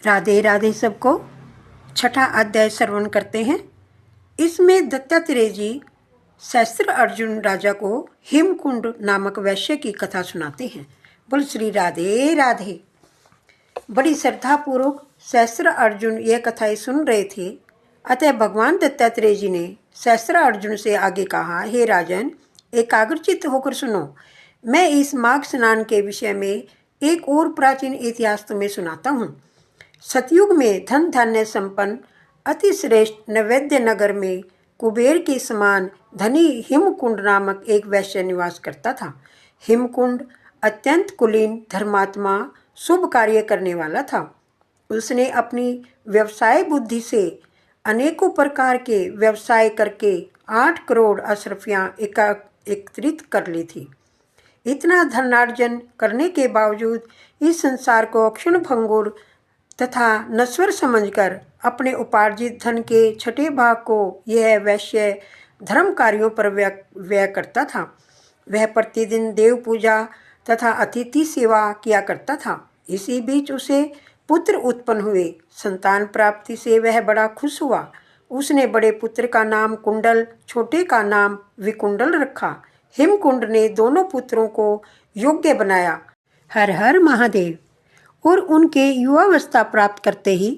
राधे राधे सबको। छठा अध्याय श्रवण करते हैं। इसमें दत्तात्रेय जी सहस्त्र अर्जुन राजा को हिमकुंड नामक वैश्य की कथा सुनाते हैं। बोल श्री राधे राधे। बड़ी श्रद्धापूर्वक सहस्त्र अर्जुन यह कथाएं सुन रहे थे। अतः भगवान दत्तात्रेय जी ने सहस्त्र अर्जुन से आगे कहा, हे राजन, एकाग्रचित्त होकर सुनो। मैं इस माघ स्नान के विषय में एक और प्राचीन इतिहास तुम्हें सुनाता हूँ। सतयुग में धन धान्य संपन्न अति श्रेष्ठ नैवेद्य नगर में कुबेर के समान धनी हिमकुंड नामक एक वैश्य निवास करता था। हिमकुंड अत्यंत कुलीन, धर्मात्मा, शुभ कार्य करने वाला था। उसने अपनी व्यवसाय बुद्धि से अनेकों प्रकार के व्यवसाय करके 8 करोड़ अशरफियाँ एकत्रित कर ली थी। इतना धनार्जन करने के बावजूद इस संसार को क्षण भंगुर तथा नश्वर समझकर अपने उपार्जित धन के 6ठे भाग को यह वैश्य धर्म कार्यों पर व्यय करता था। वह प्रतिदिन देव पूजा तथा अतिथि सेवा किया करता था। इसी बीच उसे पुत्र उत्पन्न हुए। संतान प्राप्ति से वह बड़ा खुश हुआ। उसने बड़े पुत्र का नाम कुंडल, छोटे का नाम विकुंडल रखा। हिमकुंड ने दोनों पुत्रों को योग्य बनाया। हर हर महादेव। और उनके युवावस्था प्राप्त करते ही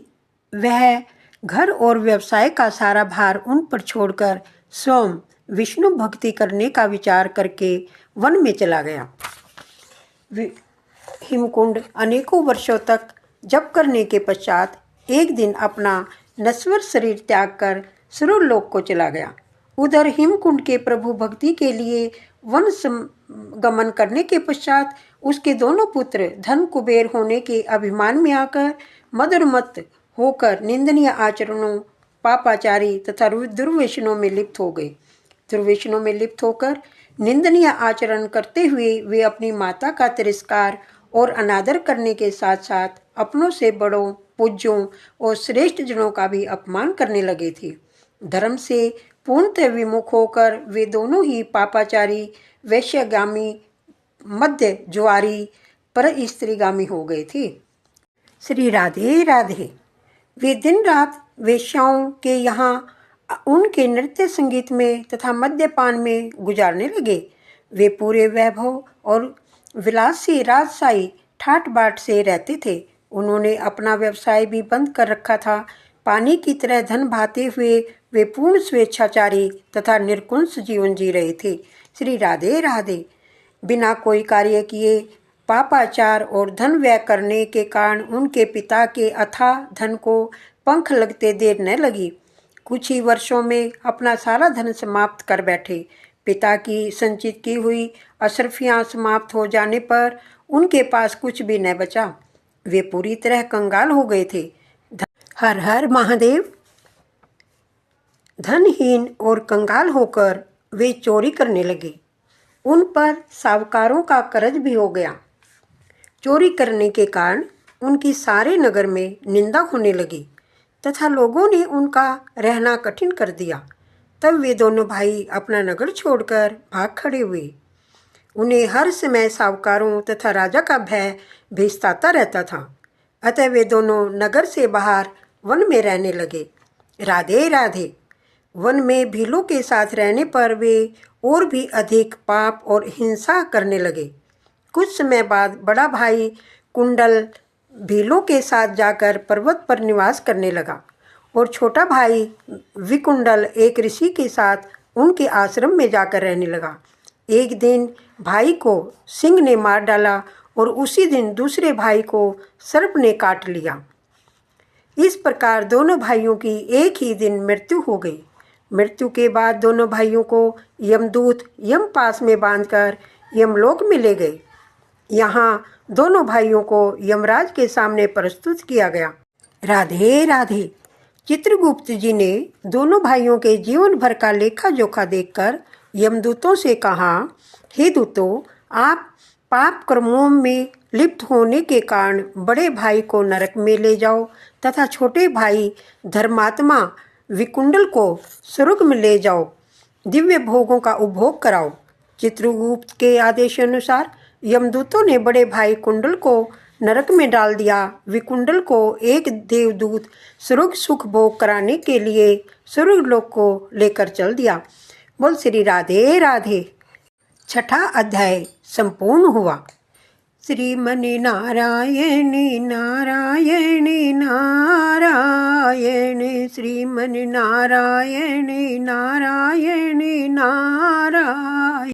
वह घर और व्यवसाय का सारा भार उन पर छोड़कर स्वयं विष्णु भक्ति करने का विचार करके वन में चला गया। हिमकुंड अनेकों वर्षों तक जप करने के पश्चात एक दिन अपना नश्वर शरीर त्याग कर सुरलोक को चला गया। उधर हिमकुंड के प्रभु भक्ति के लिए वन गमन करने के पश्चात उसके दोनों पुत्र धन कुबेर होने के अभिमान में आकर मदोन्मत्त होकर निंदनीय आचरणों, पापाचारी तथा दुर्व्यसनों में लिप्त हो गए। दुर्व्यसनों में लिप्त होकर निंदनीय आचरण करते हुए वे अपनी माता का तिरस्कार और अनादर करने के साथ साथ अपनों से बड़ों, पूज्यों और श्रेष्ठ जनों का भी अपमान करने लगे थे। धर्म से पूर्णतः विमुख होकर वे दोनों ही पापाचारी, वैश्यगामी, मध्य ज्वारी, पर स्त्रीगामी हो गए थे। श्री राधे राधे। वे दिन रात वेश्याओं के यहाँ उनके नृत्य संगीत में तथा मद्यपान में गुजारने लगे। वे पूरे वैभव और विलास से राजशाही ठाट बाट से रहते थे। उन्होंने अपना व्यवसाय भी बंद कर रखा था। पानी की तरह धन बहाते हुए वे पूर्ण स्वेच्छाचारी तथा निर्कुंस जीवन जी रहे थे। श्री राधे राधे। बिना कोई कार्य किए पापाचार और धन व्यय करने के कारण उनके पिता के अथाह धन को पंख लगते देर न लगी। कुछ ही वर्षों में अपना सारा धन समाप्त कर बैठे। पिता की संचित की हुई अशरफियाँ समाप्त हो जाने पर उनके पास कुछ भी न बचा। वे पूरी तरह कंगाल हो गए थे। हर हर महादेव। धनहीन और कंगाल होकर वे चोरी करने लगे। उन पर सावकारों का कर्ज भी हो गया। चोरी करने के कारण उनकी सारे नगर में निंदा होने लगी तथा लोगों ने उनका रहना कठिन कर दिया। तब वे दोनों भाई अपना नगर छोड़कर भाग खड़े हुए। उन्हें हर समय सावकारों तथा राजा का भय भी सताता रहता था। अतः वे दोनों नगर से बाहर वन में रहने लगे। राधे राधे। वन में भीलों के साथ रहने पर वे और भी अधिक पाप और हिंसा करने लगे। कुछ समय बाद बड़ा भाई कुंडल भीलों के साथ जाकर पर्वत पर निवास करने लगा और छोटा भाई विकुंडल एक ऋषि के साथ उनके आश्रम में जाकर रहने लगा। एक दिन भाई को सिंह ने मार डाला और उसी दिन दूसरे भाई को सर्प ने काट लिया। इस प्रकार दोनों भाइयों की एक ही दिन मृत्यु हो गई। मृत्यु के बाद दोनों भाइयों को यमदूत यमपास में बांधकर यमलोक में ले गए। यहाँ दोनों भाइयों को यमराज के सामने प्रस्तुत किया गया। राधे राधे। चित्रगुप्त जी ने दोनों भाइयों के जीवन भर का लेखा जोखा देखकर यमदूतों से कहा, हे दूतों, आप पाप कर्मों में लिप्त होने के कारण बड़े भाई को नरक में ले जाओ तथा छोटे भाई धर्मात्मा विकुंडल को स्वर्ग में ले जाओ, दिव्य भोगों का उपभोग कराओ। चित्रगुप्त के आदेशानुसार यमदूतों ने बड़े भाई कुंडल को नरक में डाल दिया। विकुंडल को एक देवदूत स्वर्ग सुख भोग कराने के लिए स्वर्गलोक को लेकर चल दिया। बोल श्री राधे राधे। छठा अध्याय संपूर्ण हुआ। श्रीमनि नारायणी नारायणी नारायणी, श्रीमनि नारायणी नारायणी नारायण।